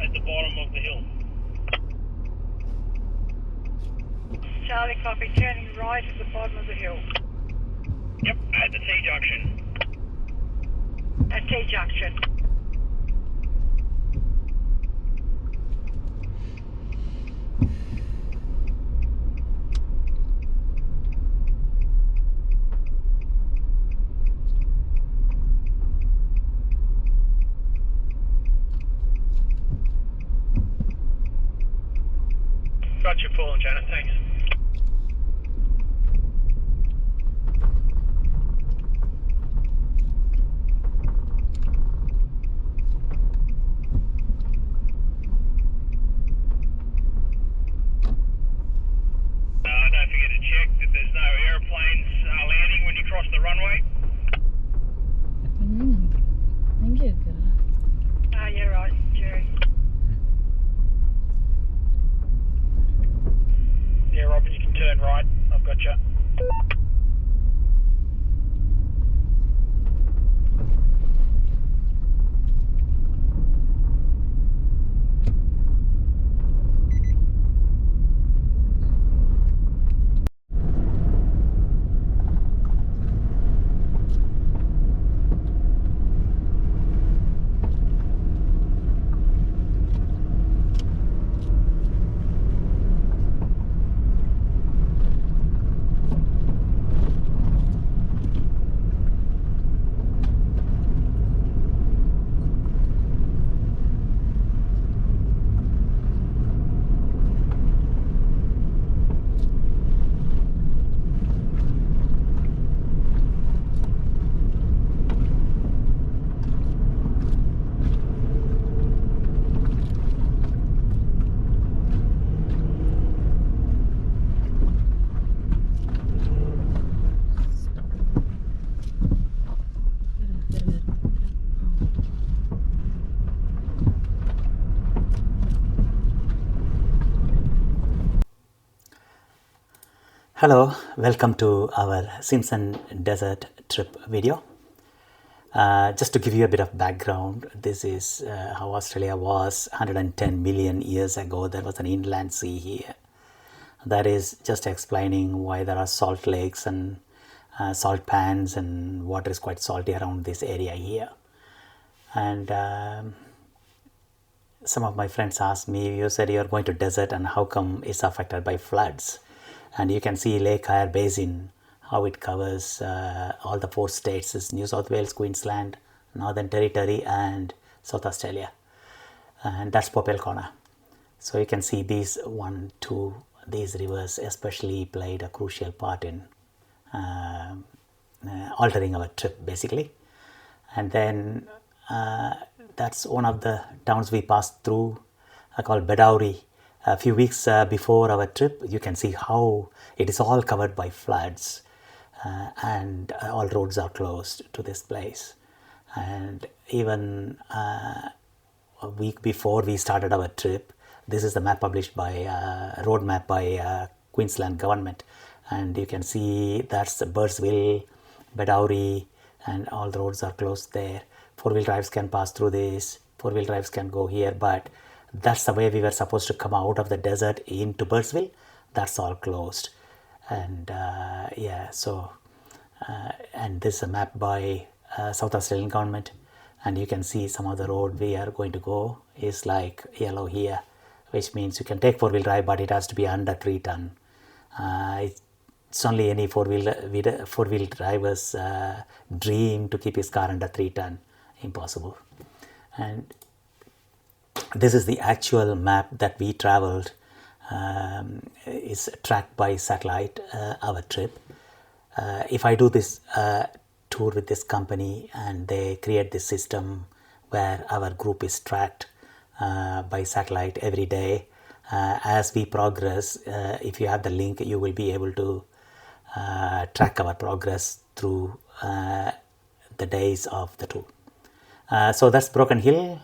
at the bottom of the hill. Charlie copy, turning right at the bottom of the hill. Yep, at the T-junction. At T-junction. Got you full, Janet, thanks. Don't forget to check that there's no airplanes landing when you cross the runway. Thank you, girl. Ah, yeah, right, Jerry. Yeah, Robin, you can turn right. I've got you. Hello, welcome to our Simpson Desert Trip video. Just to give you a bit of background, this is how Australia was 110 million years ago. There was an inland sea here. That is just explaining why there are salt lakes and salt pans and water is quite salty around this area here. And some of my friends asked me, you said you're going to desert and how come it's affected by floods? And you can see Lake Eyre Basin, how it covers all the 4 states, is New South Wales, Queensland, Northern Territory and South Australia. And that's Poeppel Corner. So you can see these these rivers especially played a crucial part in altering our trip basically. And then that's one of the towns we passed through called Bedowrie. A few weeks before our trip, you can see how it is all covered by floods and all roads are closed to this place. And even a week before we started our trip, this is the map published by road map by Queensland government, and you can see that's Birdsville, Bedowrie, and all the roads are closed there. 4-wheel drives can pass through this, 4-wheel drives can go here, but that's the way we were supposed to come out of the desert into Birdsville. That's all closed. And yeah, so and this is a map by South Australian government, and you can see some of the road we are going to go is like yellow here, which means you can take 4-wheel drive, but it has to be under 3 ton. It's only any 4-wheel driver's dream to keep his car under 3 ton. Impossible. And this is the actual map that we traveled, is tracked by satellite, our trip. If I do this tour with this company and they create this system where our group is tracked by satellite every day, as we progress, if you have the link, you will be able to track our progress through the days of the tour. So that's Broken Hill.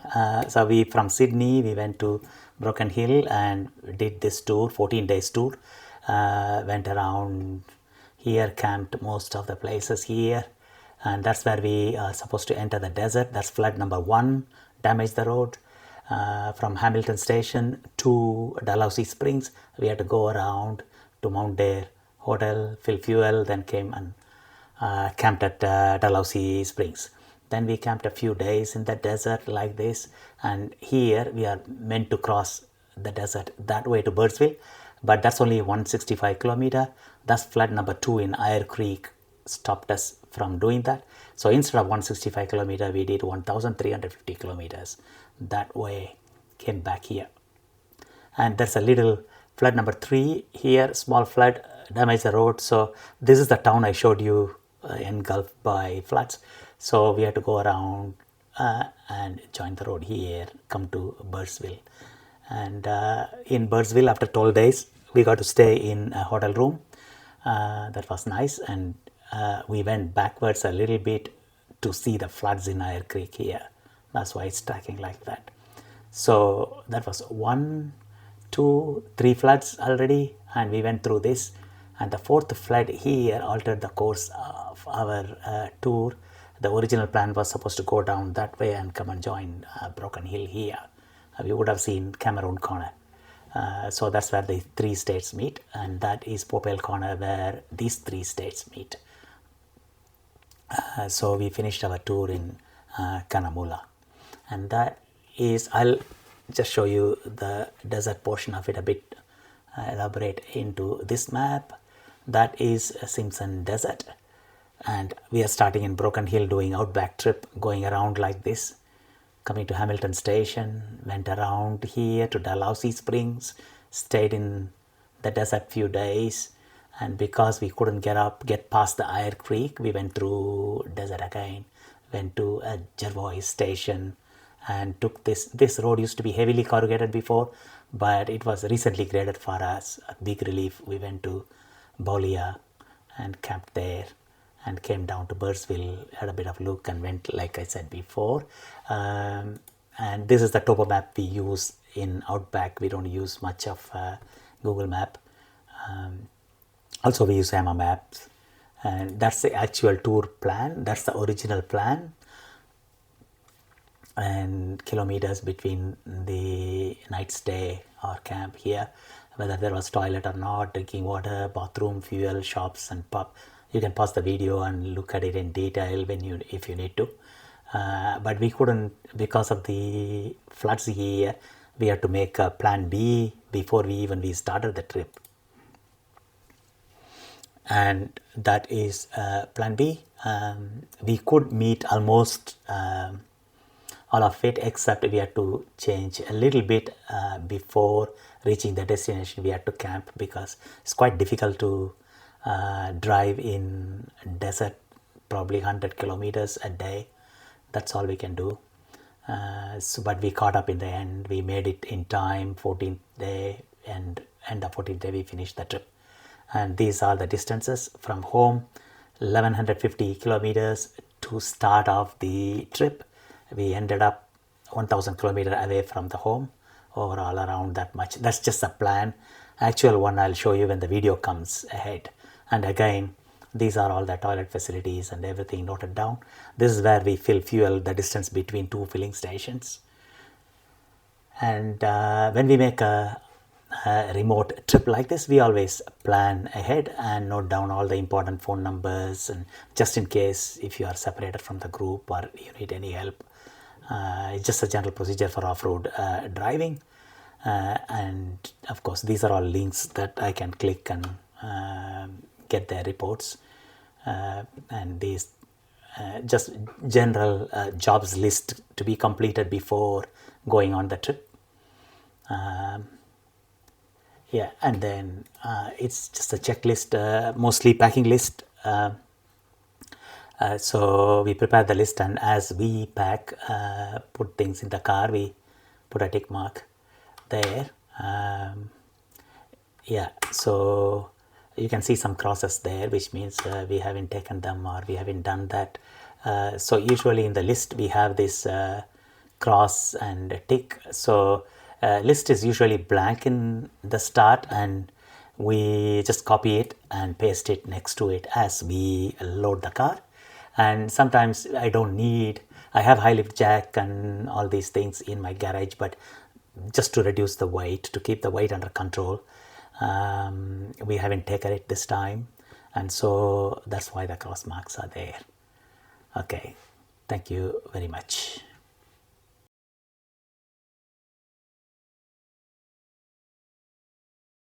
So we from Sydney we went to Broken Hill and did this tour, 14 days tour. Went around here, camped most of the places here, and that's where we are supposed to enter the desert. That's flood number 1, damaged the road. From Hamilton Station to Dalhousie Springs, we had to go around to Mount Dare Hotel, fill fuel, then came and camped at Dalhousie Springs. Then we camped a few days in the desert like this, and here we are meant to cross the desert that way to Birdsville, but that's only 165 kilometer. That's flood number 2 in Eyre Creek stopped us from doing that. So instead of 165 kilometer, we did 1,350 kilometers that way, came back here. And there's a little flood number 3 here, small flood damaged the road. So this is the town I showed you engulfed by floods. So we had to go around and join the road here, come to Birdsville. And in Birdsville, after 12 days, we got to stay in a hotel room. That was nice. And we went backwards a little bit to see the floods in Eyre Creek here. That's why it's tracking like that. So that was 1, 2, 3 floods already, and we went through this. And the 4th flood here altered the course of our tour. The original plan was supposed to go down that way and come and join Broken Hill here. We would have seen Cameroon Corner. So that's where the 3 states meet, and that is Poeppel Corner where these 3 states meet. So we finished our tour in Cunnamulla, and that is, I'll just show you the desert portion of it a bit, elaborate into this map. That is Simpson Desert, and we are starting in Broken Hill, doing outback trip, going around like this, coming to Hamilton Station, went around here to Dalhousie Springs, stayed in the desert few days, and because we couldn't get past the Eyre Creek, we went through desert again, went to a Jervois station and took this road. Used to be heavily corrugated before, but it was recently graded for us, a big relief. We went to Bolia and camped there and came down to Birdsville, had a bit of look and went, like I said before. And this is the topo map we use in Outback. We don't use much of Google Map. Also we use Hammer Maps, and that's the actual tour plan. That's the original plan, and kilometers between the night stay or camp here, whether there was toilet or not, drinking water, bathroom, fuel, shops and pub. You can pause the video and look at it in detail if you need to. But we couldn't, because of the floods here. We had to make a plan B before we started the trip. And that is plan B. We could meet almost all of it, except we had to change a little bit before reaching the destination. We had to camp because it's quite difficult to drive in desert, probably 100 kilometers a day. That's all we can do. But we caught up in the end. We made it in time, 14th day, and end of 14th day we finished the trip. And these are the distances from home, 1150 kilometers to start off the trip. We ended up 1000 kilometers away from the home, overall around that much. That's just a plan. Actual one I'll show you when the video comes ahead. And again, these are all the toilet facilities and everything noted down. This is where we fill fuel, the distance between 2 filling stations. And when we make a remote trip like this, we always plan ahead and note down all the important phone numbers, and just in case if you are separated from the group or you need any help. It's just a general procedure for off-road driving. And of course, these are all links that I can click and get their reports. And these just general jobs list to be completed before going on the trip. Yeah, and then it's just a checklist, mostly packing list. So we prepare the list, and as we pack, put things in the car, we put a tick mark there. Yeah, so you can see some crosses there, which means we haven't taken them or we haven't done that. So usually in the list we have this cross and a tick. So list is usually blank in the start, and we just copy it and paste it next to it as we load the car. And sometimes I don't need I have high lift jack and all these things in my garage, but just to reduce the weight, to keep the weight under control, we haven't taken it this time, and so that's why the cross marks are there. Okay, thank you very much.